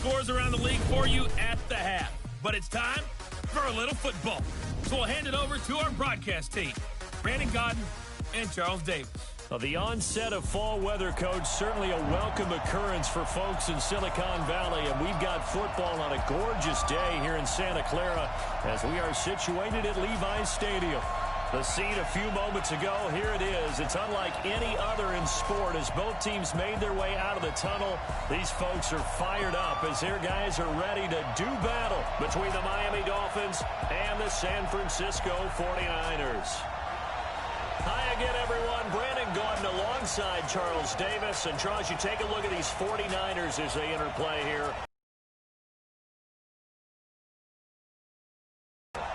scores around the league for you at the half. But it's time for a little football. So we'll hand it over to our broadcast team, Brandon Godden and Charles Davis. Well, the onset of fall weather, Coach, certainly a welcome occurrence for folks in Silicon Valley. And we've got football on a gorgeous day here in Santa Clara as we are situated at Levi's Stadium. The scene a few moments ago, here it is. It's unlike any other in sport as both teams made their way out of the tunnel. These folks are fired up as their guys are ready to do battle between the Miami Dolphins and the San Francisco 49ers. Hi again, everyone. Brandon Godden alongside Charles Davis. And Charles, you take a look at these 49ers as they interplay here.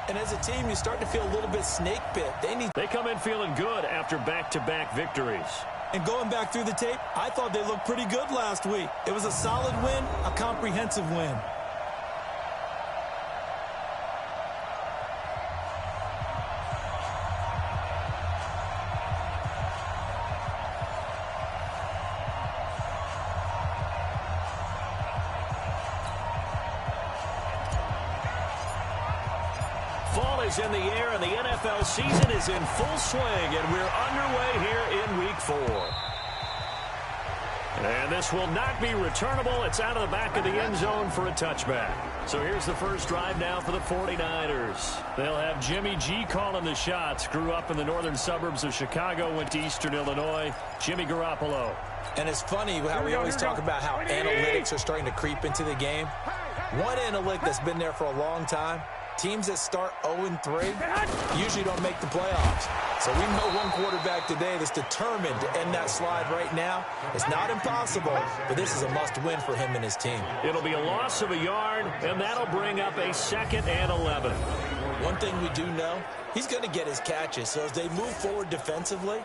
And as a team, you start to feel a little bit snake bit. They come in feeling good after back-to-back victories. And going back through the tape, I thought they looked pretty good last week. It was a solid win, a comprehensive win. Fall is in the air, and the NFL season is in full swing, and we're underway here in Week 4. And this will not be returnable. It's out of the back of the end zone for a touchback. So here's the first drive now for the 49ers. They'll have Jimmy G calling the shots. Grew up in the northern suburbs of Chicago, went to Eastern Illinois. Jimmy Garoppolo. And it's funny how we always talk about how analytics are starting to creep into the game. One analytic that's been there for a long time, teams that start 0-3 usually don't make the playoffs. So we know one quarterback today that's determined to end that slide right now. It's not impossible, but this is a must-win for him and his team. It'll be a loss of a yard, and that'll bring up a 2nd and 11. One thing we do know, he's going to get his catches. So as they move forward defensively,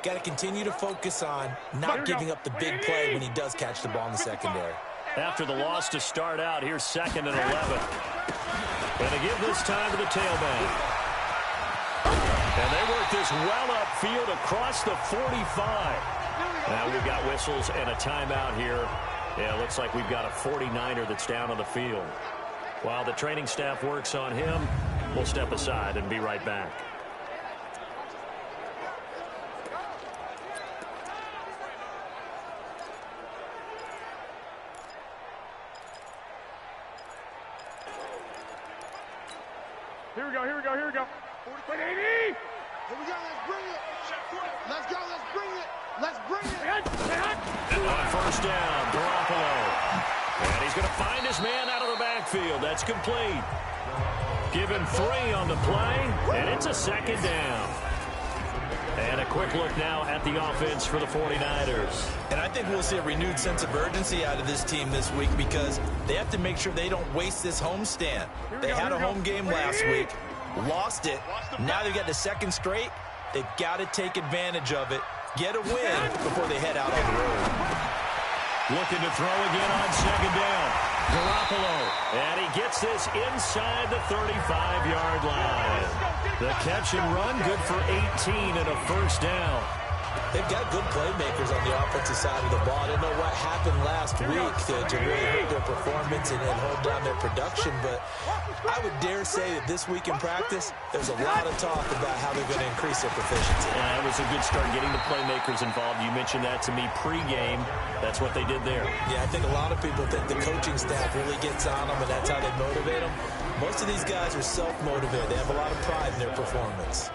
got to continue to focus on not giving up the big play when he does catch the ball in the secondary. After the loss to start out, here's 2nd and 11. And to give this time to the tailback. And they work this well upfield across the 45. Now we've got whistles and a timeout here. Yeah, it looks like we've got a 49er that's down on the field. While the training staff works on him, we'll step aside and be right back. Here we go, here we go, here we go. 45, 80. Here we go, let's bring it. Let's go, let's bring it. Let's bring it. On first down, Garoppolo. And he's going to find his man out of the backfield. That's complete. Give him 3 on the play, and it's a 2nd down. And a quick look now at the offense for the 49ers. And I think we'll see a renewed sense of urgency out of this team this week because they have to make sure they don't waste this homestand. They had a home game last week, lost it. Now they've got the 2nd straight. They've got to take advantage of it, get a win before they head out on the road. Looking to throw again on 2nd down. Garoppolo. And he gets this inside the 35-yard line. The catch and run, good for 18 and a first down. They've got good playmakers on the offensive side of the ball. I don't know what happened last week to really hurt their performance and hold down their production, but I would dare say that this week in practice, there's a lot of talk about how they're going to increase their proficiency. Yeah, that was a good start getting the playmakers involved. You mentioned that to me pregame. That's what they did there. Yeah, I think a lot of people think the coaching staff really gets on them, and that's how they motivate them. Most of these guys are self-motivated. They have a lot of pride in their performance.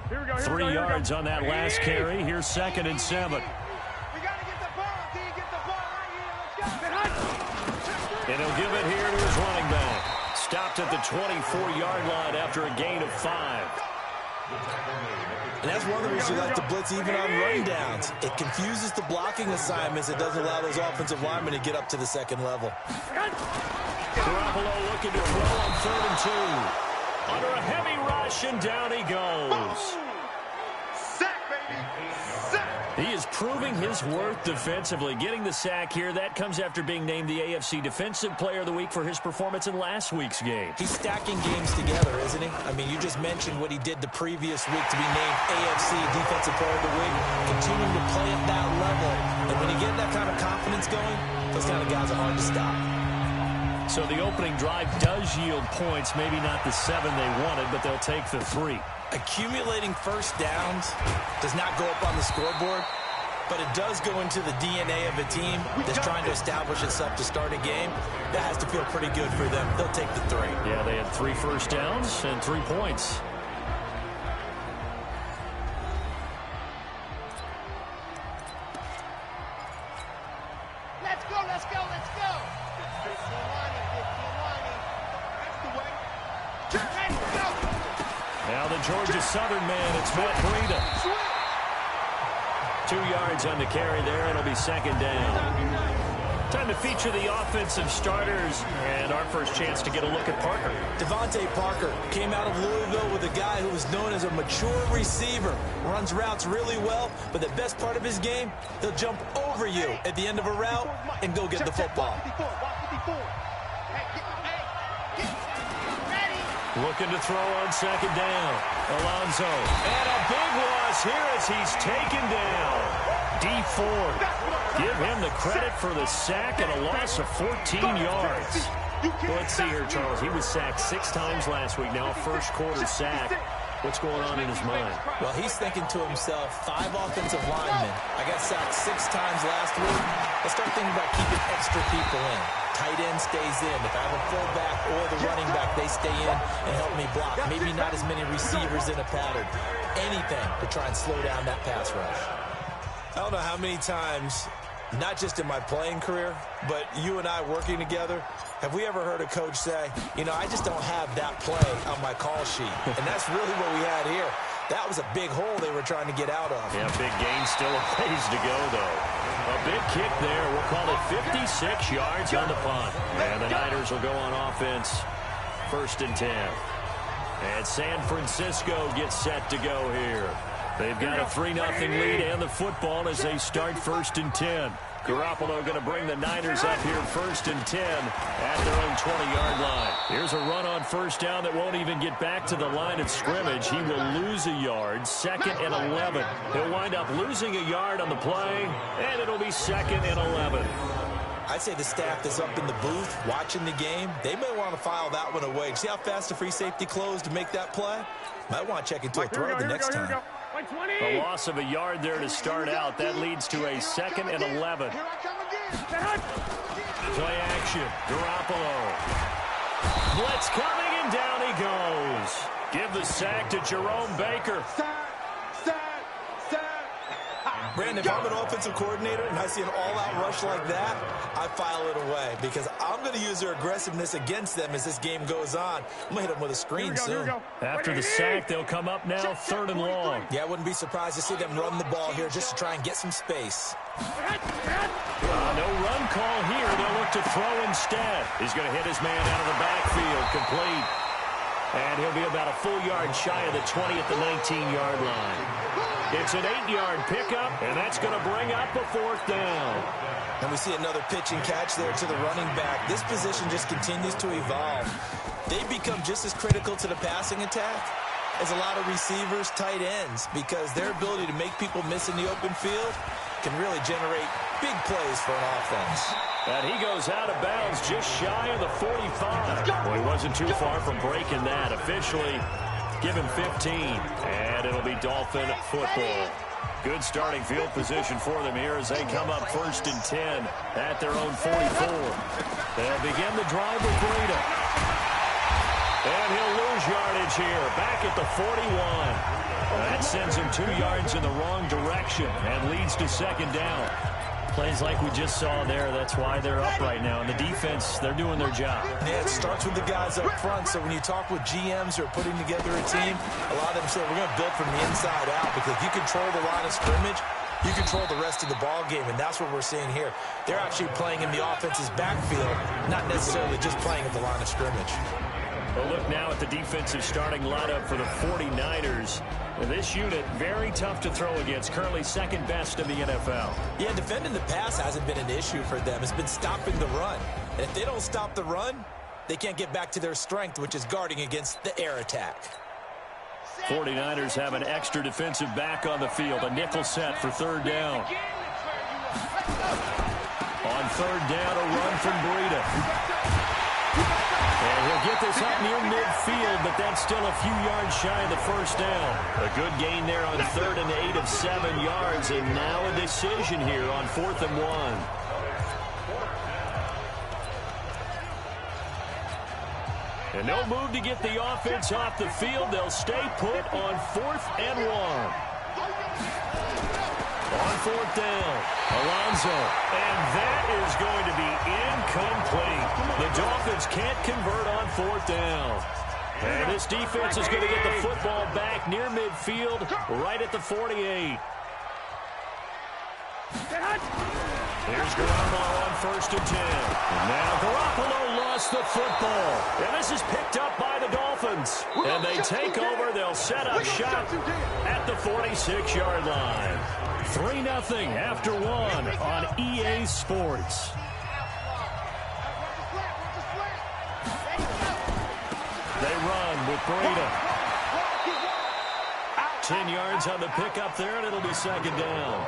Here we go, 3 yards on that last carry. Here's 2nd and 7. We got to get the ball. D, get the ball right here. Let's go. And he'll give it here to his running back. Stopped at the 24-yard line after a gain of 5. And that's one of the reasons you like to blitz even on run downs. It confuses the blocking assignments. It doesn't allow those offensive linemen to get up to the 2nd level. Garoppolo looking to throw on 3rd and 2. Under a heavy rush, and down he goes. Sack, baby. Sack. He is proving his worth defensively. Getting the sack here, that comes after being named the AFC Defensive Player of the Week for his performance in last week's game. He's stacking games together, isn't he? I mean, you just mentioned what he did the previous week to be named AFC Defensive Player of the Week. Continuing to play at that level. And when you get that kind of confidence going, those kind of guys are hard to stop. So the opening drive does yield points. Maybe not the 7 they wanted, but they'll take the 3. Accumulating first downs does not go up on the scoreboard, but it does go into the DNA of a team that's trying to establish itself to start a game. That has to feel pretty good for them. They'll take the 3. Yeah, they had 3 first downs and 3 points. Let's go, let's go, let's go. 15-lining, 15-lining. That's the way. Let's go. Now the Georgia Southern man, it's Matt Breida. 2 yards on the carry there. It'll be second down. Time to feature the offensive starters, and our first chance to get a look at Parker. Devontae Parker came out of Louisville with a guy who was known as a mature receiver. Runs routes really well, but the best part of his game, he'll jump over you at the end of a route and go get the football. Looking to throw on second down. Alonso. And a big loss here as he's taken down. D Ford. Give him the credit for the sack and a loss of 14 yards. Let's see here, Charles. He was sacked 6 times last week. Now a first quarter sack. What's going on in his mind? Well, he's thinking to himself, 5 offensive linemen. I got sacked 6 times last week. Let's start thinking about keeping extra people in. Tight end stays in. If I have a fullback or the running back, they stay in and help me block. Maybe not as many receivers in a pattern. Anything to try and slow down that pass rush. I don't know how many times, not just in my playing career, but you and I working together, have we ever heard a coach say, you know, I just don't have that play on my call sheet. And that's really what we had here. That was a big hole they were trying to get out of. Yeah, big gain, still a ways to go, though. A big kick there. We'll call it 56 yards on the punt. And the Niners will go on offense. 1st and 10. And San Francisco gets set to go here. They've got a 3-0 lead and the football as they start 1st and 10. Garoppolo going to bring the Niners up here 1st and 10 at their own 20-yard line. Here's a run on first down that won't even get back to the line of scrimmage. He will lose a yard, 2nd and 11. He'll wind up losing a yard on the play, and it'll be 2nd and 11. I'd say the staff that's up in the booth watching the game, they may want to file that one away. See how fast the free safety closed to make that play? Might want to check into a throw the next time. A loss of a yard there to start out. That leads to a 2nd and 11. Play action. Garoppolo. Blitz coming, and down he goes. Give the sack to Jerome Baker. Brandon, if I'm an offensive coordinator and I see an all-out rush like that, I file it away because I'm going to use their aggressiveness against them as this game goes on. I'm going to hit them with a screen soon. After the sack, they'll come up now 3rd and long. Yeah, I wouldn't be surprised to see them run the ball here just to try and get some space. No run call here. They'll look to throw instead. He's going to hit his man out of the backfield. Complete. And he'll be about a full yard shy of the 20 at the 19-yard line. It's an 8-yard pickup, and that's going to bring up a 4th down. And we see another pitch and catch there to the running back. This position just continues to evolve. They become just as critical to the passing attack as a lot of receivers, tight ends, because their ability to make people miss in the open field can really generate big plays for an offense. And he goes out of bounds just shy of the 45. Well, he wasn't too far from breaking that. Officially, give him 15. And it'll be Dolphin football. Good starting field position for them here as they come up 1st and 10 at their own 44. They'll begin the drive with Breida. And he'll lose yardage here, back at the 41. That sends him 2 yards in the wrong direction and leads to 2nd down. Plays like we just saw there, that's why they're up right now. And the defense, they're doing their job. Yeah, it starts with the guys up front. So when you talk with GMs who are putting together a team, a lot of them say, we're going to build from the inside out, because you control the line of scrimmage, you control the rest of the ball game, and that's what we're seeing here. They're actually playing in the offense's backfield, not necessarily just playing at the line of scrimmage. We'll look now at the defensive starting lineup for the 49ers. This unit, very tough to throw against, currently second best in the NFL. Yeah, defending the pass hasn't been an issue for them. It's been stopping the run. And if they don't stop the run, they can't get back to their strength, which is guarding against the air attack. 49ers have an extra defensive back on the field, a nickel set for third down. On third down, a run from Breida. And he'll get this up near midfield, but that's still a few yards shy of the first down. A good gain there on 3rd and 8 of 7 yards, and now a decision here on 4th and 1. And no move to get the offense off the field. They'll stay put on 4th and 1. On 4th down, Alonso, and that is going to be incomplete. The Dolphins can't convert on 4th down. And this defense is going to get the football back near midfield, right at the 48. Here's Garoppolo on 1st and 10. And now Garoppolo lost the football. And this is picked up by the Dolphins. And they take over. They'll set up shop at the 46-yard line. 3-0 after 1 on EA Sports. They run with Breida. 10 yards on the pickup there, and it'll be 2nd down.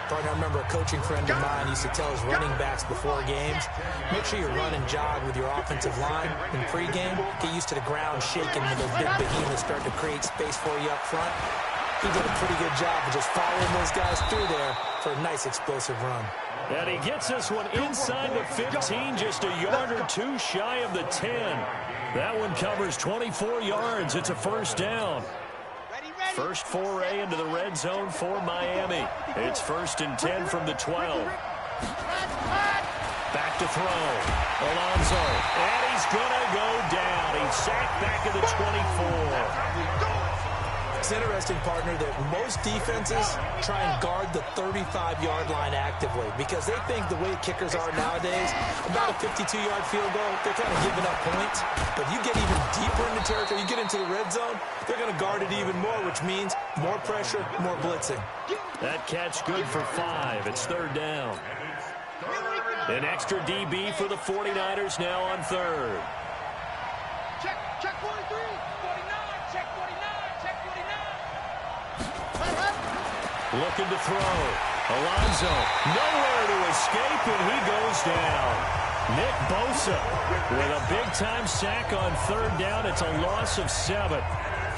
I remember a coaching friend of mine used to tell his running backs before games, make sure you run and jog with your offensive line in pregame. Get used to the ground shaking when those big behemoths start to create space for you up front. He did a pretty good job of just following those guys through there for a nice explosive run. And he gets this one inside the 15, just a yard or two shy of the 10. That one covers 24 yards. It's a 1st down. First foray into the red zone for Miami. It's 1st and 10 from the 12. Back to throw. Alonso. And he's going to go down. He's sacked back at the 24. It's interesting, partner, that most defenses try and guard the 35-yard line actively because they think the way kickers are nowadays, about a 52-yard field goal, they're kind of giving up points. But you get even deeper into territory, you get into the red zone, they're going to guard it even more, which means more pressure, more blitzing. That catch good for 5. It's 3rd down. An extra DB for the 49ers now on 3rd. Check 43. 49. Check 49. Check 49. Looking to throw. Alonso, nowhere to escape, and he goes down. Nick Bosa with a big-time sack on 3rd down. It's a loss of 7.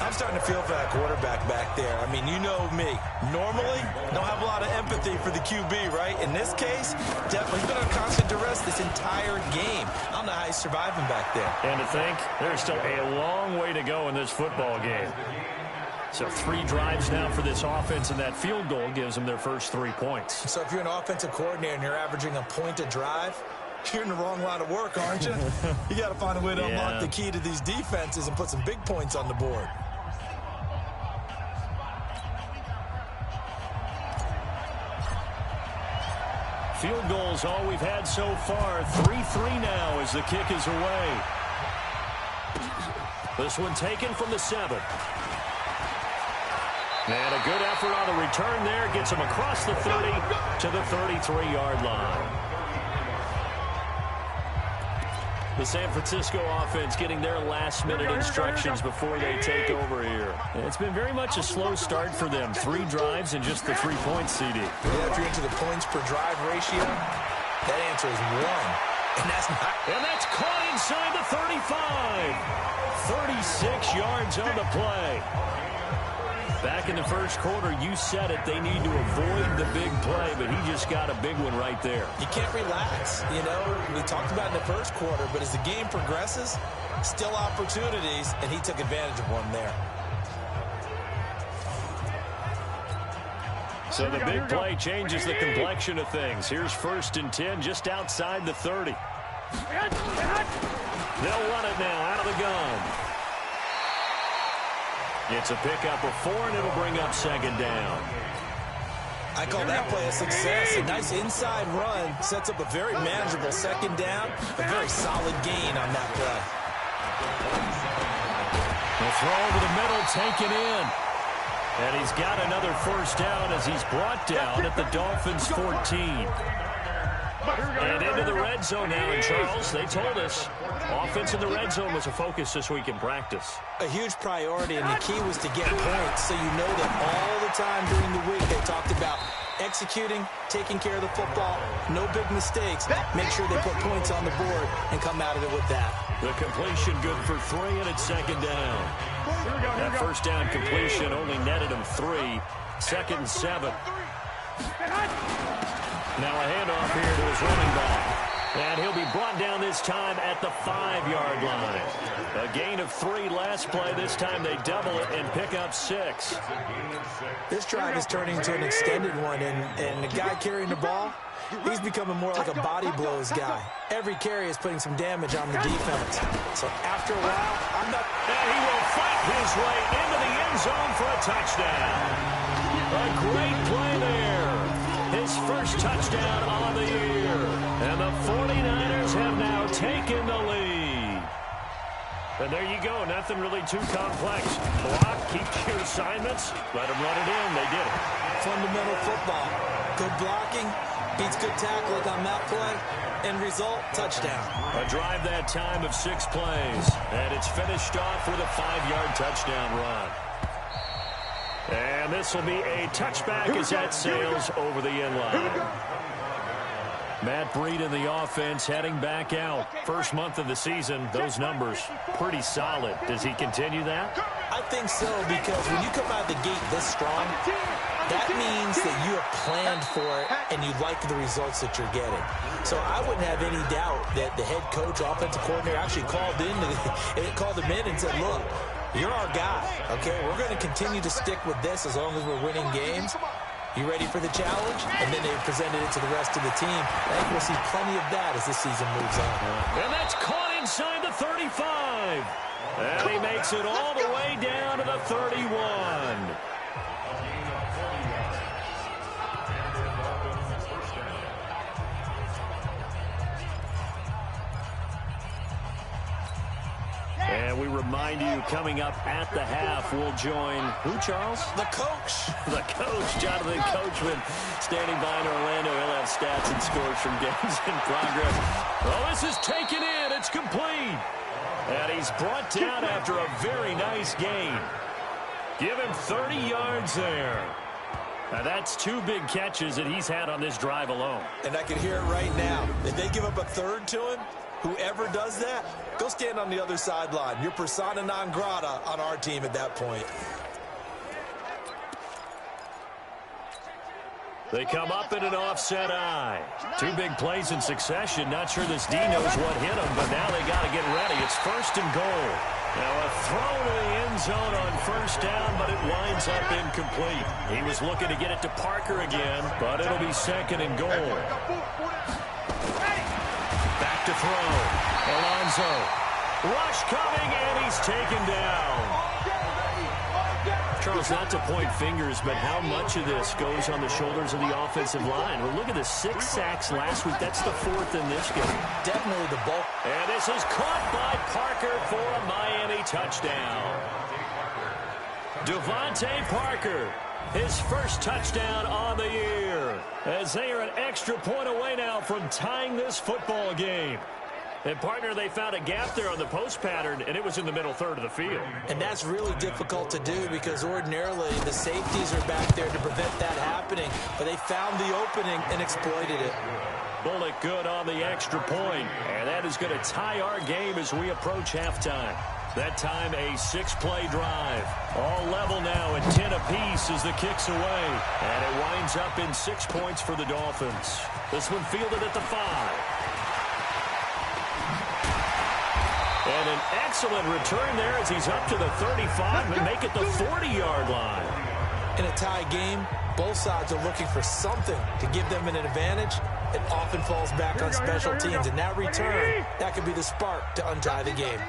I'm starting to feel for that quarterback back there. I mean, you know me. Normally, don't have a lot of empathy for the QB, right? In this case, definitely he's been on constant duress this entire game. I don't know how he's surviving back there. And to think, there's still a long way to go in this football game. So 3 drives now for this offense, and that field goal gives them their first 3 points. So if you're an offensive coordinator and you're averaging a point a drive, you're in the wrong line of work, aren't you? You got to find a way to unlock the key to these defenses and put some big points on the board. Field goals all we've had so far. 3-3 now as the kick is away. This one taken from the 7. And a good effort on the return there. Gets him across the 30 to the 33-yard line. The San Francisco offense getting their last-minute instructions before they take over here. And it's been very much a slow start for them. 3 drives and just the 3 points, CD. Yeah, if you're into the points per drive ratio, that answer is 1. And that's not... And that's caught inside the 35. 36 yards on the play. Back in the first quarter, you said it, they need to avoid the big play, but he just got a big one right there. You can't relax, you know. We talked about in the first quarter, but as the game progresses, still opportunities, and he took advantage of one there. So the big play changes the complexion of things. Here's 1st and 10 just outside the 30. They'll run it now out of the gun. It's a pickup of 4, and it'll bring up 2nd down. I call that play a success. A nice inside run sets up a very manageable 2nd down, a very solid gain on that play. The throw over the middle, taken in. And he's got another first down as he's brought down at the Dolphins' 14. And into the red zone now. And Charles, they told us offense in the red zone was a focus this week in practice. A huge priority, and the key was to get points. So you know that all the time during the week they talked about executing, taking care of the football, no big mistakes. Make sure they put points on the board and come out of it with that. The completion good for 3, and it's second down. That first down completion only netted him 3. Second and 7. Now a handoff here to his running back. And he'll be brought down this time at the 5-yard line. A gain of 3 last play. This time they double it and pick up 6. This drive is turning into an extended one, and the guy carrying the ball, he's becoming more like a body blows guy. Every carry is putting some damage on the defense. So after a while, I'm not... And he will fight his way into the end zone for a touchdown. A great play there. His first touchdown on the year. And the 49ers have now taken the lead. And there you go. Nothing really too complex. Block, keep your assignments, let them run it in. They did it. Fundamental football. Good blocking, beats good tackling on that play. End result, touchdown. A drive that time of 6 plays. And it's finished off with a 5-yard touchdown run. And this will be a touchback as that sails over the end line. Matt Breed in the offense heading back out. First month of the season, those numbers pretty solid. Does he continue that? I think so, because when you come out of the gate this strong, that means that you have planned for it and you like the results that you're getting. So I wouldn't have any doubt that the head coach, offensive coordinator actually called him in and said, look, you're our guy, okay? We're going to continue to stick with this as long as we're winning games. You ready for the challenge? And then they presented it to the rest of the team. I think we'll see plenty of that as the season moves on. And that's caught inside the 35. And he makes it all the way down to the 31. And we remind you, coming up at the half, we'll join who, Charles? The coach. The coach, Jonathan Coachman, standing by in Orlando. He'll have stats and scores from games in progress. Oh, this is taken in. It's complete. And he's brought down after a very nice gain. Give him 30 yards there. Now, that's 2 big catches that he's had on this drive alone. And I can hear it right now. If they give up a third to him, whoever does that, go stand on the other sideline. You're persona non grata on our team at that point. They come up in an offset eye. 2 big plays in succession. Not sure this D knows what hit him, but now they got to get ready. It's 1st and goal. Now a throw to the end zone on 1st down, but it winds up incomplete. He was looking to get it to Parker again, but it'll be 2nd and goal. Back to throw. Alonso. Rush coming, and he's taken down. Charles, not to point fingers, but how much of this goes on the shoulders of the offensive line? Well, look at the 6 sacks last week. That's the 4th in this game. Definitely the bulk. And this is caught by Parker for a Miami touchdown. Devontae Parker, his first touchdown on the year, as they are an extra point away now from tying this football game. And, partner, they found a gap there on the post pattern, and it was in the middle third of the field. And that's really difficult to do because ordinarily the safeties are back there to prevent that happening. But they found the opening and exploited it. Bullock good on the extra point. And that is going to tie our game as we approach halftime. That time a 6-play drive. All level now at 10 apiece as the kick's away. And it winds up in 6 points for the Dolphins. This one fielded at the 5. And an excellent return there as he's up to the 35 and make it the 40-yard line. In a tie game, both sides are looking for something to give them an advantage. It often falls back on special teams. And that return, that could be the spark to untie the game.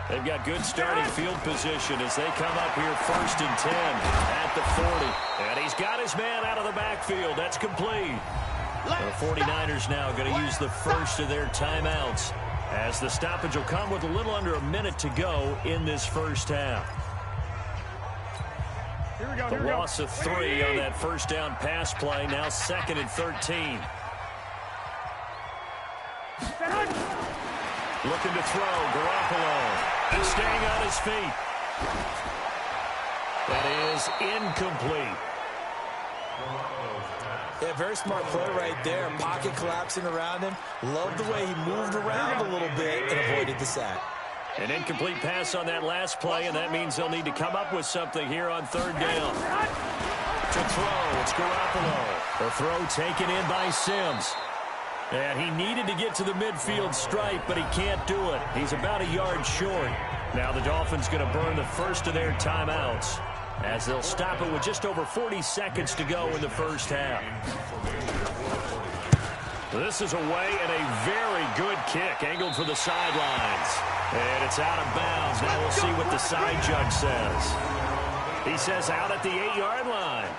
They've got good starting field position as they come up here 1st and 10 at the 40. And he's got his man out of the backfield. That's complete. The 49ers now going to use the first of their timeouts as the stoppage will come with a little under a minute to go in this first half. The loss of 3 on that first down pass play. Now 2nd and 13. Looking to throw. Garoppolo. And staying on his feet. That is incomplete. Yeah, very smart play right there. Pocket collapsing around him. Love the way he moved around a little bit and avoided the sack. An incomplete pass on that last play, and that means they'll need to come up with something here on 3rd down. To throw, it's Garoppolo. The throw taken in by Sims. And he needed to get to the midfield stripe, but he can't do it. He's about a yard short. Now the Dolphins going to burn the first of their timeouts, as they'll stop it with just over 40 seconds to go in the first half. This is away and a very good kick, angled for the sidelines. And it's out of bounds. Now we'll see what the side judge says. He says out at the 8-yard line.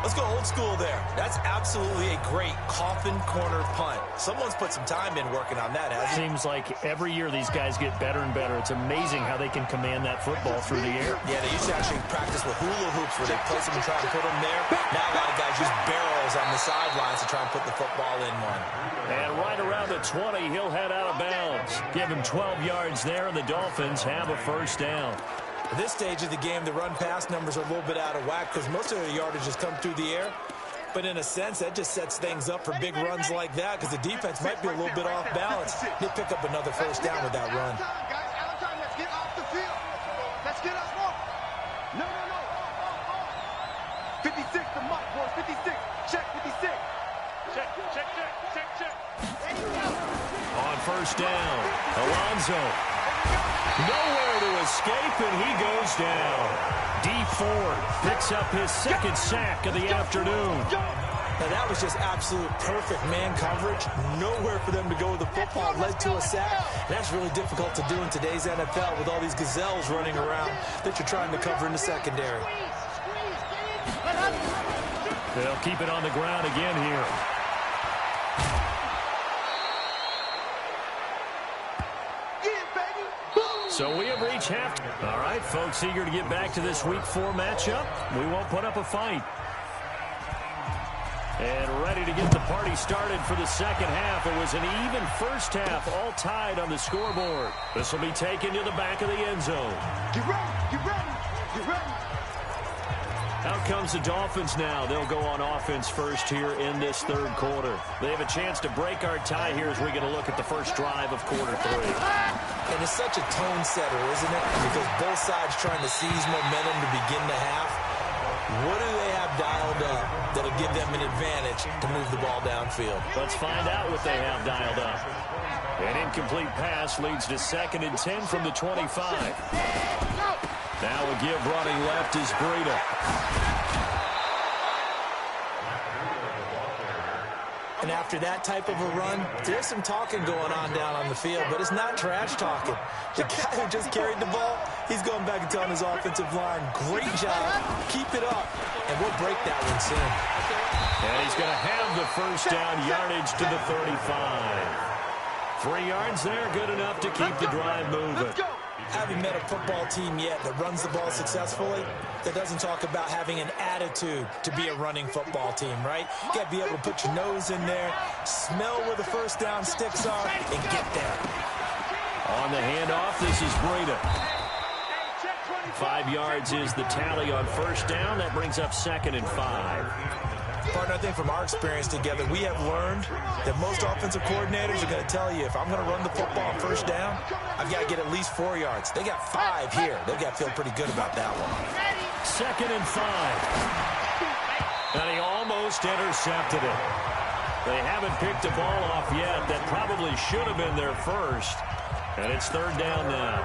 Let's go old school there. That's absolutely a great coffin corner punt. Someone's put some time in working on that, hasn't he? Seems like every year these guys get better and better. It's amazing how they can command that football through the air. Yeah, they used to actually practice with hula hoops where they place them and try to put them there. Now a lot of guys use barrels on the sidelines to try and put the football in one. And right around the 20, he'll head out of bounds. Give him 12 yards there, and the Dolphins have a first down. At this stage of the game, the run-pass numbers are a little bit out of whack because most of the yardage has come through the air. But in a sense, that just sets things up for big runs like that because the defense might be a little bit off balance. They pick up another first down with that run. Let's get off the field. Let's get us off. No. 56, the mark, boys. 56. Check 56. Check. There you go. On first down, Alonso. Nowhere to escape, and he goes down. D Ford picks up his 2nd sack of the afternoon. Now that was just absolute perfect man coverage. Nowhere for them to go with the football. Led to a sack. That's really difficult to do in today's NFL with all these gazelles running around that you're trying to cover in the secondary. They'll keep it on the ground again here. So we have reached half. All right, folks, eager to get back to this Week 4 matchup. We won't put up a fight. And ready to get the party started for the second half. It was an even first half, all tied on the scoreboard. This will be taken to the back of the end zone. Get ready. Out comes the Dolphins now. They'll go on offense first here in this 3rd quarter. They have a chance to break our tie here as we get a look at the first drive of quarter 3. And it's such a tone setter, isn't it? Because both sides trying to seize momentum to begin the half. What do they have dialed up that'll give them an advantage to move the ball downfield? Let's find out what they have dialed up. An incomplete pass leads to 2nd and 10 from the 25. Now a give running left is Breida. And after that type of a run, there's some talking going on down on the field, but it's not trash talking. The guy who just carried the ball, he's going back and telling his offensive line, great job, keep it up, and we'll break that one soon. And he's going to have the first down yardage to the 35. 3 yards there, good enough to keep the drive moving. Haven't met a football team yet that runs the ball successfully that doesn't talk about having an attitude to be a running football team, right? You got to be able to put your nose in there, smell where the first down sticks are, and get there. On the handoff, this is Breida. 5 yards is the tally on first down. That brings up 2nd and 5. Partner, I think from our experience together, we have learned that most offensive coordinators are going to tell you, if I'm going to run the football on first down, I've got to get at least 4 yards. They got 5 here. They've got to feel pretty good about that one. 2nd and 5. And he almost intercepted it. They haven't picked the ball off yet. That probably should have been their first. And it's 3rd down now.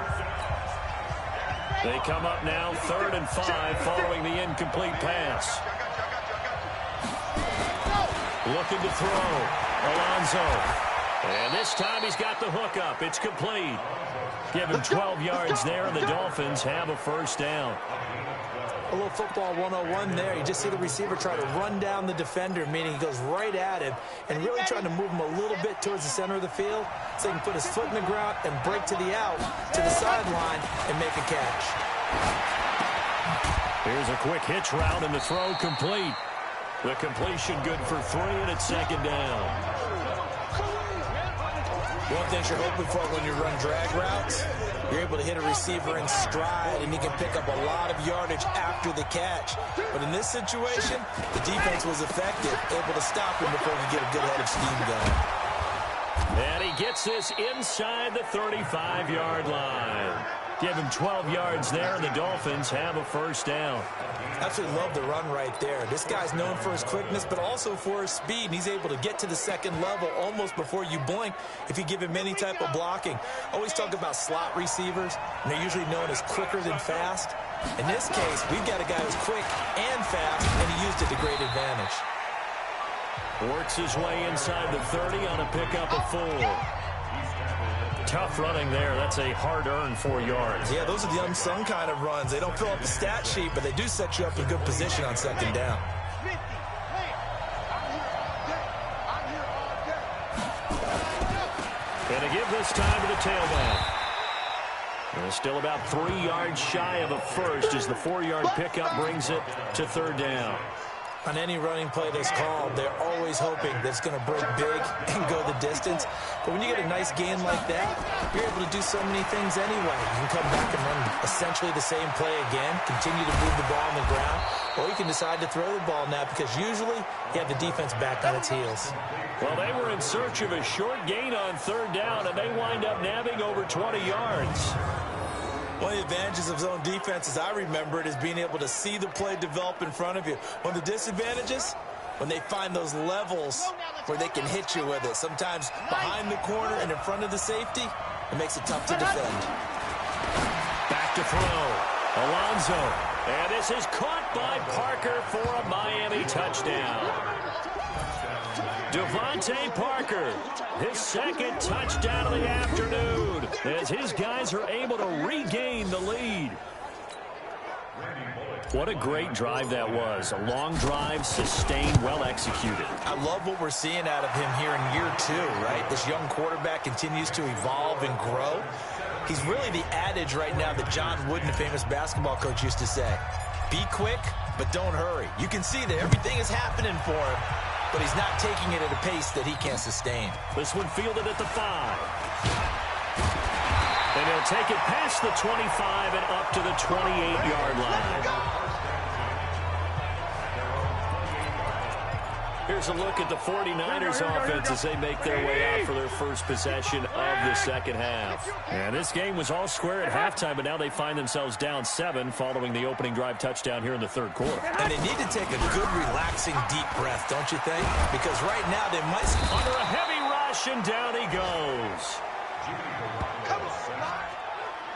They come up now 3rd and 5 following the incomplete pass. Looking to throw. Alonso. And this time he's got the hook up. It's complete. Give him 12 yards there, and the Dolphins have a first down. A little football 101 there. You just see the receiver try to run down the defender, meaning he goes right at him and really trying to move him a little bit towards the center of the field so he can put his foot in the ground and break to the out, to the sideline, and make a catch. Here's a quick hitch route, and the throw complete. The completion good for 3, and it's second down. One thing you're hoping for when you run drag routes, you're able to hit a receiver in stride, and he can pick up a lot of yardage after the catch. But in this situation, the defense was effective, able to stop him before he could get a good head of steam going. And he gets this inside the 35-yard line. Give him 12 yards there, and the Dolphins have a first down. Absolutely love the run right there. This guy's known for his quickness, but also for his speed. And he's able to get to the second level almost before you blink if you give him any type of blocking. Always talk about slot receivers, and they're usually known as quicker than fast. In this case, we've got a guy who's quick and fast, and he used it to great advantage. Works his way inside the 30 on a pickup of 4. Tough running there. That's a hard-earned 4 yards. Yeah, those are the unsung kind of runs. They don't fill up the stat sheet, but they do set you up in good position on second down. And to give this time to the tailback. And still about 3 yards shy of a first as the 4-yard pickup brings it to third down. On any running play that's called, they're always hoping that it's going to break big and go the distance. But when you get a nice gain like that, you're able to do so many things anyway. You can come back and run essentially the same play again, continue to move the ball on the ground, or you can decide to throw the ball now because usually you have the defense back on its heels. Well, they were in search of a short gain on third down, and they wind up nabbing over 20 yards. One of the advantages of zone defense, as I remember it, is being able to see the play develop in front of you. One of the disadvantages, when they find those levels where they can hit you with it. Sometimes behind the corner and in front of the safety, it makes it tough to defend. Back to throw. Alonso. And this is caught by Parker for a Miami touchdown. Devontae Parker, his second touchdown of the afternoon, as his guys are able to regain the lead. What a great drive that was. A long drive, sustained, well executed. I love what we're seeing out of him here in year 2, right? This young quarterback continues to evolve and grow. He's really the adage right now that John Wooden, the famous basketball coach, used to say. Be quick, but don't hurry. You can see that everything is happening for him, but he's not taking it at a pace that he can't sustain. This one fielded at the 5. And he'll take it past the 25 and up to the 28-yard line. Here's a look at the 49ers offense as they make their way out for their first possession of the second half. And this game was all square at halftime, but now they find themselves down 7 following the opening drive touchdown here in the third quarter. And they need to take a good, relaxing, deep breath, don't you think? Because right now they might... Under a heavy rush, and down he goes.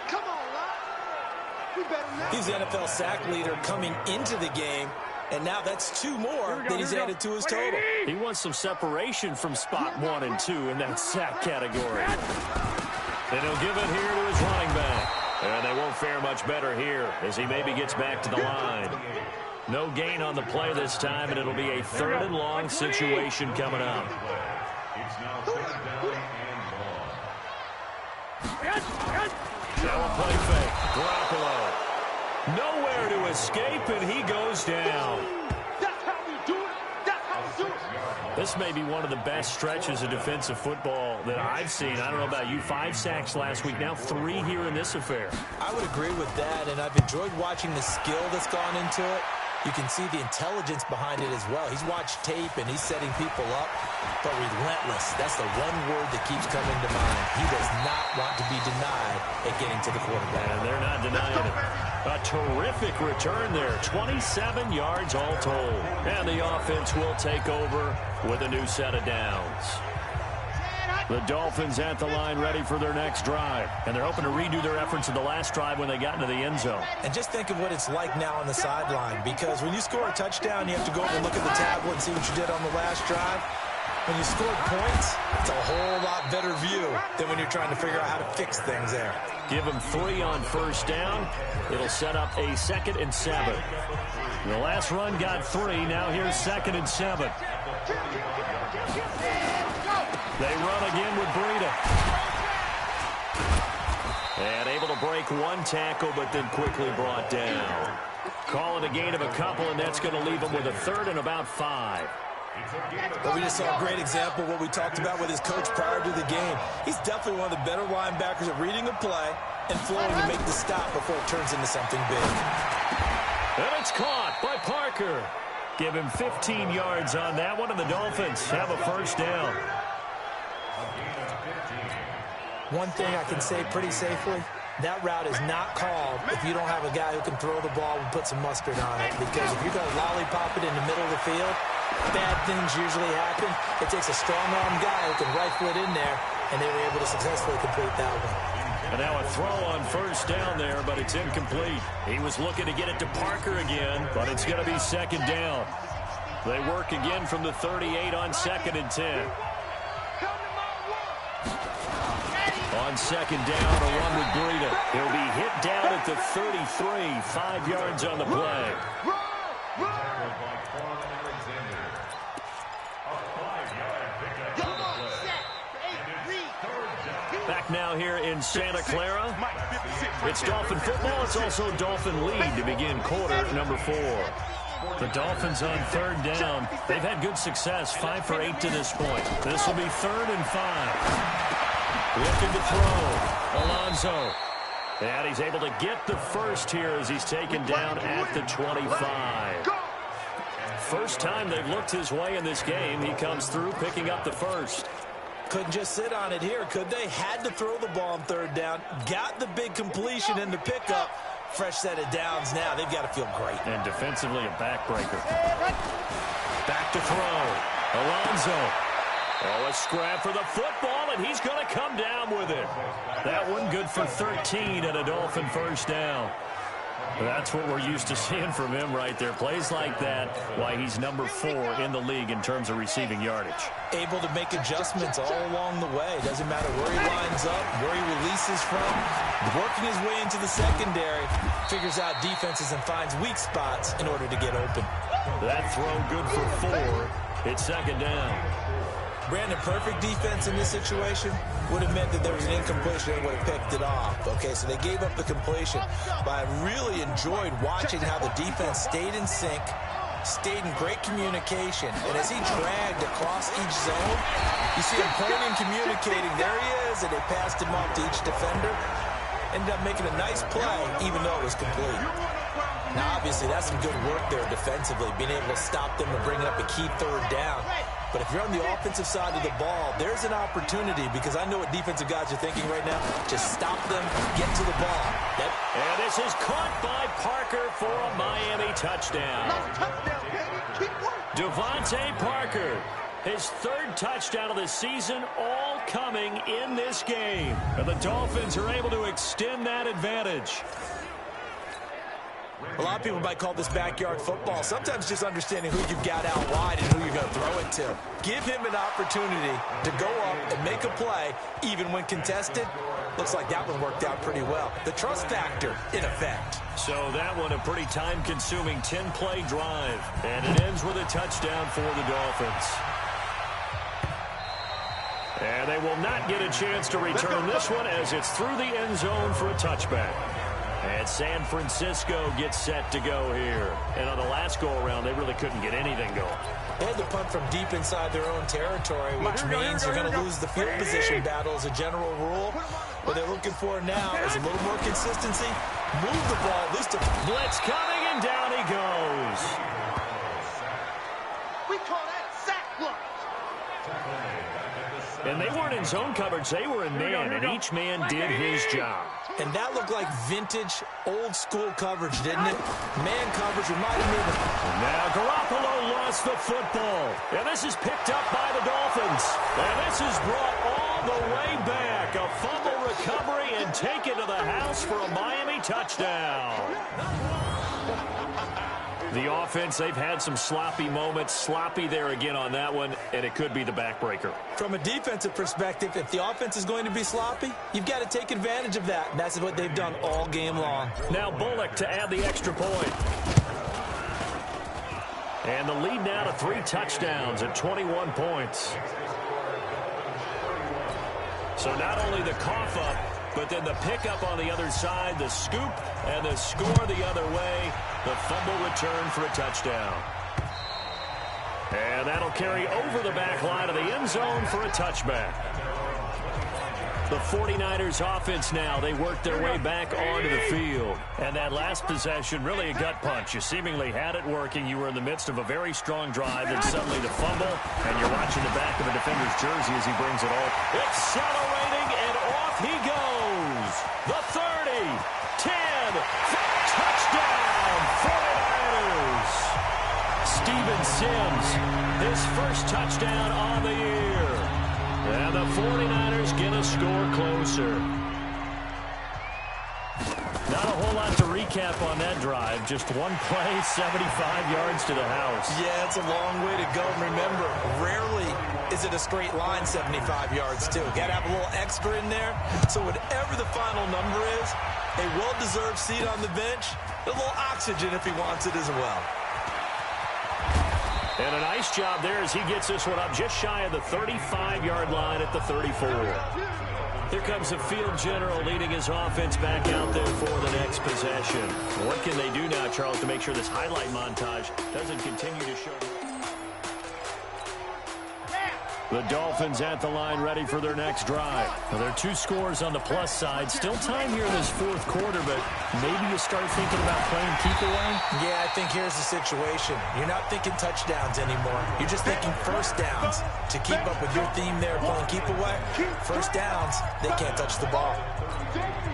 Come on, Lon. We better now. He's the NFL sack leader coming into the game. And now that's 2 more that he's added to his total. He wants some separation from spot 1 and 2 in that sack category. And he'll give it here to his running back. And they won't fare much better here as he maybe gets back to the line. No gain on the play this time, and it'll be a 3rd and long situation coming up. Now a play fake. Garoppolo. Nowhere to escape, and he goes down. That's how we do it. That's how we do it. This may be one of the best stretches of defensive football that I've seen. I don't know about you. 5 sacks last week, now 3 here in this affair. I would agree with that, and I've enjoyed watching the skill that's gone into it. You can see the intelligence behind it as well. He's watched tape, and he's setting people up, but relentless. That's the one word that keeps coming to mind. He does not want to be denied at getting to the quarterback. And they're not denying it. A terrific return there. 27 yards all told. And the offense will take over with a new set of downs. The Dolphins at the line ready for their next drive. And they're hoping to redo their efforts in the last drive when they got into the end zone. And just think of what it's like now on the sideline, because when you score a touchdown, you have to go over and look at the tablet and see what you did on the last drive. When you scored points, it's a whole lot better view than when you're trying to figure out how to fix things there. Give him 3 on first down. It'll set up a 2nd and 7. The last run got 3. Now here's 2nd and 7. They run again with Breida. And able to break 1 tackle, but then quickly brought down. Call it a gain of a couple, and that's going to leave him with a 3rd and about 5. Well, we just saw a great example of what we talked about with his coach prior to the game. He's definitely one of the better linebackers at reading a play and flowing to make the stop before it turns into something big. And it's caught by Parker. Give him 15 yards on that one, and the Dolphins have a first down. One thing I can say pretty safely, that route is not called if you don't have a guy who can throw the ball and put some mustard on it. Because if you're going to lollipop it in the middle of the field, bad things usually happen. It takes a strong-arm guy who can rifle it in there, and they were able to successfully complete that one. And now a throw on first down there, but it's incomplete. He was looking to get it to Parker again, but it's going to be 2nd down. They work again from the 38 on 2nd and 10. On 2nd down, a run with Breida. He'll be hit down at the 33, 5 yards on the play. Back now here in Santa Clara. It's Dolphin football. It's also Dolphin lead to begin quarter number 4. The Dolphins on 3rd down. They've had good success, 5 for 8 to this point. This will be 3rd and 5. Looking to throw. Alonso. And he's able to get the first here as he's taken down at the 25. First time they've looked his way in this game. He comes through picking up the first. Couldn't just sit on it here, could they? Had to throw the ball on 3rd down. Got the big completion in the pickup. Fresh set of downs now. They've got to feel great. And defensively a backbreaker. Back to throw. Alonso. Oh, a scrap for the football, and he's going to come down with it. That one good for 13 and a Dolphin first down. That's what we're used to seeing from him right there. Plays like that, why he's number 4 in the league in terms of receiving yardage. Able to make adjustments all along the way. Doesn't matter where he lines up, where he releases from. Working his way into the secondary, figures out defenses and finds weak spots in order to get open. That throw good for 4. It's 2nd down. Brandon, perfect defense in this situation would have meant that there was an incompletion and would have picked it off. Okay, so they gave up the completion. But I really enjoyed watching how the defense stayed in sync, stayed in great communication. And as he dragged across each zone, you see him pointing, communicating. There he is, and they passed him off to each defender. Ended up making a nice play, even though it was complete. Now, obviously, that's some good work there defensively, being able to stop them and bring up a key 3rd down. But if you're on the offensive side of the ball, there's an opportunity, because I know what defensive guys are thinking right now. Just stop them, get to the ball. And this is caught by Parker for a Miami touchdown. Devontae Parker, his 3rd touchdown of the season, all coming in this game. And the Dolphins are able to extend that advantage. A lot of people might call this backyard football. Sometimes just understanding who you've got out wide and who you're going to throw it to. Give him an opportunity to go up and make a play, even when contested. Looks like that one worked out pretty well. The trust factor, in effect. So that one a pretty time-consuming 10-play drive. And it ends with a touchdown for the Dolphins. And they will not get a chance to return this one as it's through the end zone for a touchback. And San Francisco gets set to go here. And on the last go-around, they really couldn't get anything going. They had to punt from deep inside their own territory, which means you're going to lose the field position battle as a general rule. What they're looking for now is a little more consistency. Move the ball, at least a blitz coming, and down he goes. We call that a sack block. And they weren't in zone coverage. They were in man, and each man did his job. And that looked like vintage, old-school coverage, didn't it? Man coverage reminded me of it. Now Garoppolo lost the football. And this is picked up by the Dolphins. And this is brought all the way back. A fumble recovery and taken to the house for a Miami touchdown. The offense, they've had some sloppy moments. Sloppy there again on that one, and it could be the backbreaker. From a defensive perspective, if the offense is going to be sloppy, you've got to take advantage of that. And that's what they've done all game long. Now Bullock to add the extra point. And the lead now to 3 touchdowns at 21 points. So not only the cough up, but then the pickup on the other side, the scoop, and the score the other way. The fumble return for a touchdown. And that'll carry over the back line of the end zone for a touchback. The 49ers offense now, they work their way back onto the field. And that last possession, really a gut punch. You seemingly had it working. You were in the midst of a very strong drive, and suddenly the fumble, and you're watching the back of a defender's jersey as he brings it all. Accelerating, and off he goes. The 30, 10, touchdown, 49ers. Steven Sims, his first touchdown on the year. And the 49ers get a score closer. Not a whole lot to recap on that drive. Just one play, 75 yards to the house. Yeah, it's a long way to go. And remember, rarely is it a straight line 75 yards, too. Got to have a little extra in there. So whatever the final number is, a well-deserved seat on the bench, a little oxygen if he wants it as well. And a nice job there as he gets this one up just shy of the 35-yard line at the 34. Here comes the field general leading his offense back out there for the next possession. What can they do now, Charles, to make sure this highlight montage doesn't continue to show? The Dolphins at the line ready for their next drive. Well, there are 2 scores on the plus side. Still time here in this 4th quarter, but maybe you start thinking about playing keep away? Yeah, I think here's the situation. You're not thinking touchdowns anymore. You're just thinking first downs. To keep up with your theme there, playing keep away, first downs, they can't touch the ball.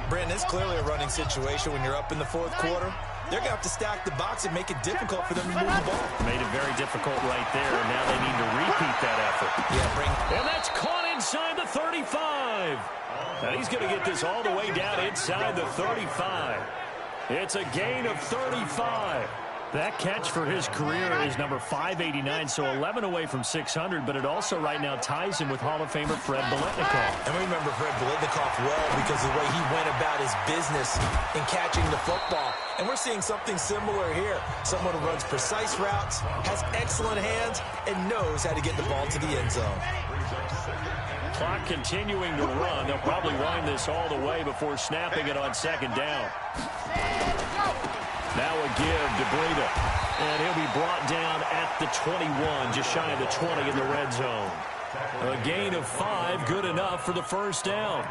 Brandon, it's clearly a running situation when you're up in the 4th quarter. They're going to have to stack the box and make it difficult for them to move the ball. Made it very difficult right there, and now they need to repeat that effort. Yeah, and that's caught inside the 35. And he's going to get this all the way down inside the 35. It's a gain of 35. That catch for his career is number 589, so 11 away from 600, but it also right now ties him with Hall of Famer Fred Biletnikoff. And we remember Fred Biletnikoff well because of the way he went about his business in catching the football. And we're seeing something similar here. Someone who runs precise routes, has excellent hands, and knows how to get the ball to the end zone. Clock continuing to run. They'll probably wind this all the way before snapping it on 2nd down. Now a give to Breida. And he'll be brought down at the 21, just shy of the 20 in the red zone. A gain of 5, good enough for the first down.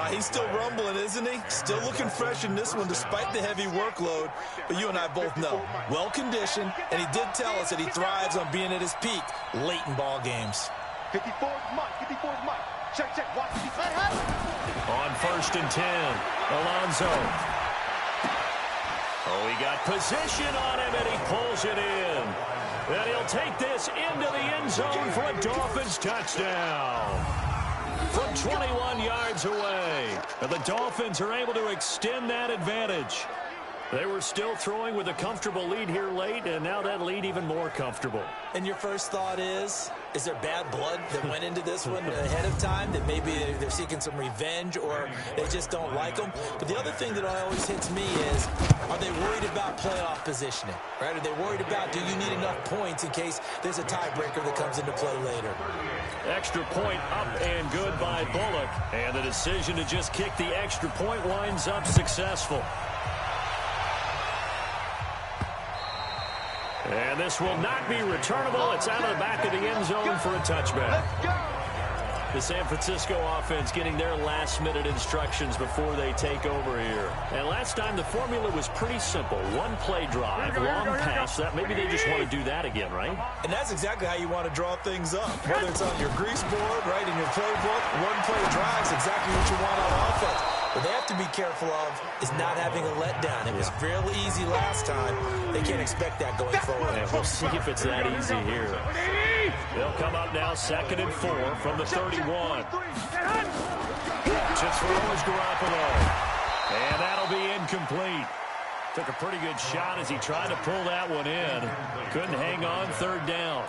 He's still rumbling, isn't he? Still looking fresh in this one despite the heavy workload. But you and I both know, well-conditioned, and he did tell us that he thrives on being at his peak late in ball games. 54's Mike, 54's Mike. Check, watch. On 1st and 10, Alonzo. Oh, he got position on him, and he pulls it in. And he'll take this into the end zone for a Dolphins touchdown. From 21 yards away. And the Dolphins are able to extend that advantage. They were still throwing with a comfortable lead here late, and now that lead even more comfortable. And your first thought is there bad blood that went into this one ahead of time, that maybe they're seeking some revenge or they just don't like them? But the other thing that always hits me is, are they worried about playoff positioning? Right? Are they worried about, do you need enough points in case there's a tiebreaker that comes into play later? Extra point up and good by Bullock. And the decision to just kick the extra point winds up successful. And this will not be returnable. It's out of the back of the end zone for a touchback. The San Francisco offense getting their last-minute instructions before they take over here. And last time the formula was pretty simple. One play drive, long pass. That maybe they just want to do that again, right? And that's exactly how you want to draw things up. Whether it's on your grease board, right, in your playbook, one play drive is exactly what you want on offense. What they have to be careful of is not having a letdown. It was fairly easy last time. They can't expect that going forward. And we'll see if it's that easy here. They'll come up now 2nd and 4 from the 31. To throw is Garoppolo. And that'll be incomplete. Took a pretty good shot as he tried to pull that one in. Couldn't hang on, third down.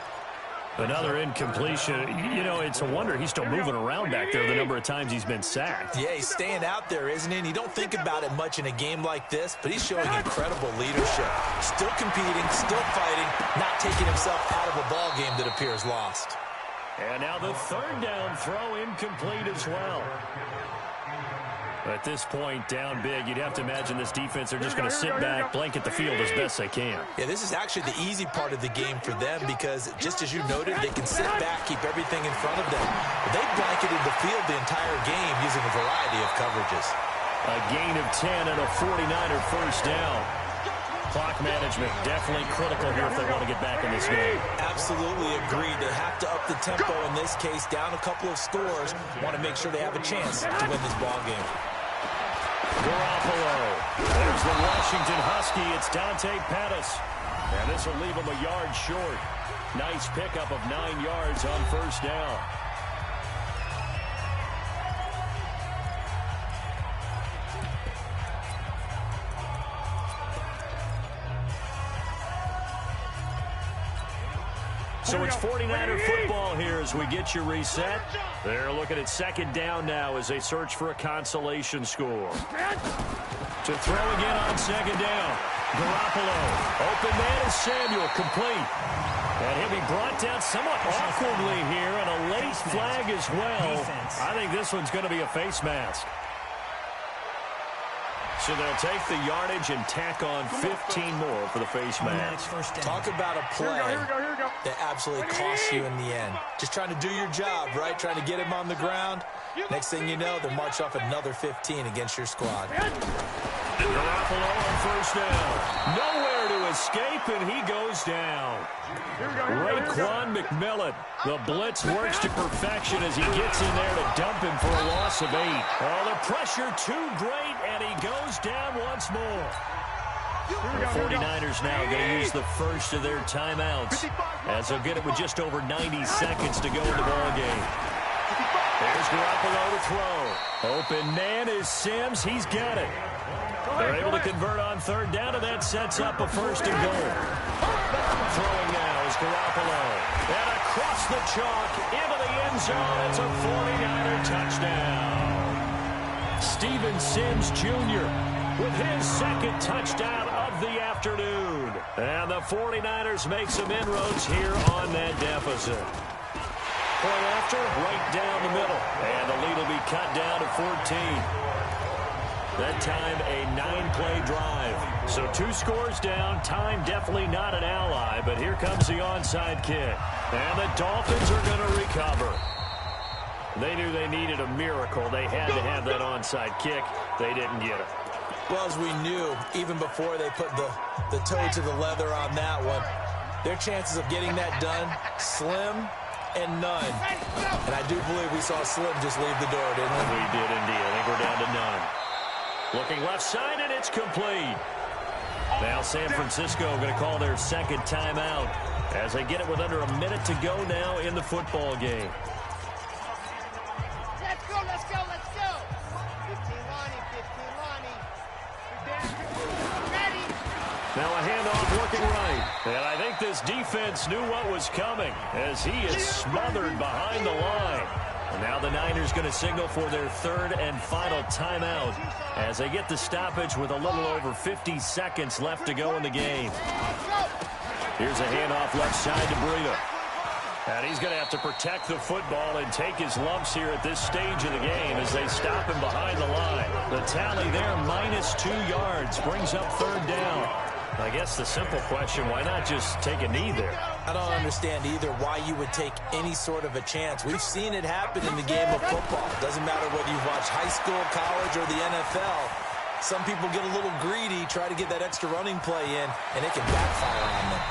Another incompletion. You know, it's a wonder he's still moving around back there the number of times he's been sacked. Yeah, he's staying out there, isn't he? And you don't think about it much in a game like this, but he's showing incredible leadership. Still competing, still fighting, not taking himself out of a ball game that appears lost. And now the third down throw incomplete as well. At this point, down big, you'd have to imagine this defense are just going to sit back, blanket the field as best they can. Yeah, this is actually the easy part of the game for them because, just as you noted, they can sit back, keep everything in front of them. But they blanketed the field the entire game using a variety of coverages. A gain of 10 and a 49er first down. Clock management definitely critical here if they want to get back in this game. Absolutely agreed. They have to up the tempo in this case, down a couple of scores. Want to make sure they have a chance to win this ball game. Garoppolo. There's the Washington Husky. It's Dante Pettis. And this will leave him a yard short. Nice pickup of 9 yards on first down. So it's 49er football here as we get you reset. They're looking at second down now as they search for a consolation score. To throw again on second down. Garoppolo. Open man is Samuel. Complete. And he'll be brought down somewhat awkwardly here, and a late flag as well. I think this one's going to be a face mask. So they'll take the yardage and tack on 15 more for the face mask. Talk about a play that absolutely costs you in the end. Just trying to do your job, right? Trying to get him on the ground. Next thing you know, they'll march off another 15 against your squad. Garoppolo on first down. Nowhere to escape, and he goes down. Raekwon McMillan. The blitz works to perfection as he gets in there to dump him for a loss of 8. Oh, the pressure too great, and he goes down once more. The 49ers now going to use the first of their timeouts as they'll get it with just over 90 seconds to go in the ball game. There's Garoppolo to throw. Open man is Sims. He's got it. They're able to convert on third down, and that sets up a first and goal. Throwing now is Garoppolo. And across the chalk into the end zone. It's a 49er touchdown. Steven Sims Jr. with his second touchdown of the afternoon. And the 49ers make some inroads here on that deficit. Point after, right down the middle. And the lead will be cut down to 14. That time, a 9-play drive. So 2 scores down. Time definitely not an ally, but here comes the onside kick. And the Dolphins are going to recover. They knew they needed a miracle. They had to have that onside kick. They didn't get it. Well, as we knew, even before they put the toe to the leather on that one, their chances of getting that done, slim and none. And I do believe we saw Slim just leave the door, didn't we? We did indeed. I think we're down to none. Looking left side, and it's complete. Now San Francisco going to call their second timeout as they get it with under a minute to go now in the football game. Let's go, let's go, let's go. 15 Lonnie, 15 Lonnie. Ready. Now a handoff looking right. And I think this defense knew what was coming as he is smothered behind the line. And now the Niners going to signal for their third and final timeout as they get the stoppage with a little over 50 seconds left to go in the game. Here's a handoff left side to Breida. And he's going to have to protect the football and take his lumps here at this stage of the game as they stop him behind the line. The tally there, -2 yards, brings up third down. I guess the simple question, why not just take a knee there? I don't understand either why you would take any sort of a chance. We've seen it happen in the game of football. Doesn't matter whether you've watched high school, college, or the NFL. Some people get a little greedy, try to get that extra running play in, and it can backfire on them.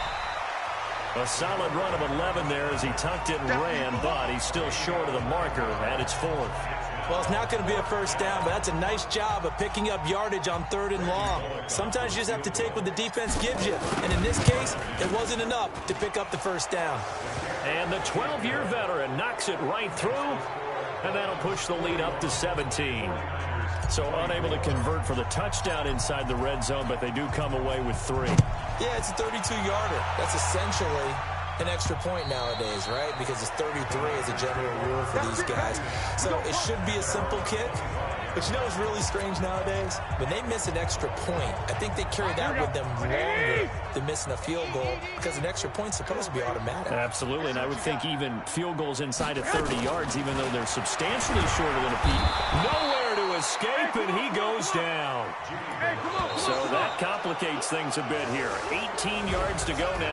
A solid run of 11 there as he tucked it and ran, but he's still short of the marker, and it's 4th. Well, it's not going to be a first down, but that's a nice job of picking up yardage on 3rd and long. Sometimes you just have to take what the defense gives you, and in this case, it wasn't enough to pick up the first down. And the 12-year veteran knocks it right through, and that'll push the lead up to 17. So unable to convert for the touchdown inside the red zone, but they do come away with 3. Yeah, it's a 32-yarder. That's essentially an extra point nowadays, right? Because it's 33 as a general rule for these guys. So it should be a simple kick. But you know what's really strange nowadays? When they miss an extra point, I think they carry that with them longer than missing a field goal because an extra point's supposed to be automatic. Absolutely, and I would think even field goals inside of 30 yards, even though they're substantially shorter than a PE. Nowhere to escape, and he goes down. So that complicates things a bit here. 18 yards to go now.